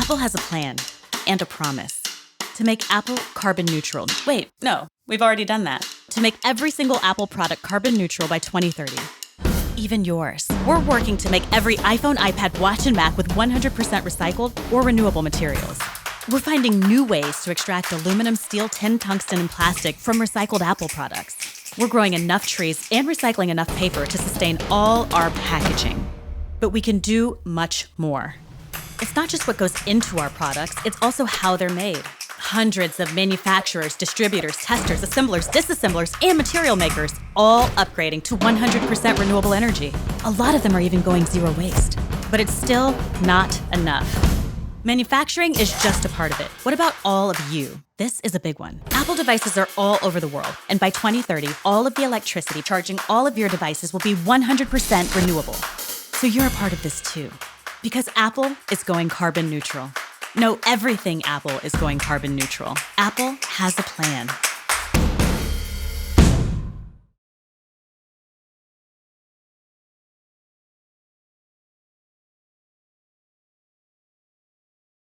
Apple has a plan and a promise to make Apple carbon neutral. Wait, no, we've already done that. To make every single Apple product carbon neutral by 2030. Even yours. We're working to make every iPhone, iPad, watch, and Mac with 100% recycled or renewable materials. We're finding new ways to extract aluminum, steel, tin, tungsten, and plastic from recycled Apple products. We're growing enough trees and recycling enough paper to sustain all our packaging. But we can do much more. It's not just what goes into our products, it's also how they're made. Hundreds of manufacturers, distributors, testers, assemblers, disassemblers, and material makers all upgrading to 100% renewable energy. A lot of them are even going zero waste. But it's still not enough. Manufacturing is just a part of it. What about all of you? This is a big one. Apple devices are all over the world, and by 2030, all of the electricity charging all of your devices will be 100% renewable. So you're a part of this too. Because Apple is going carbon neutral. No, everything Apple is going carbon neutral. Apple has a plan.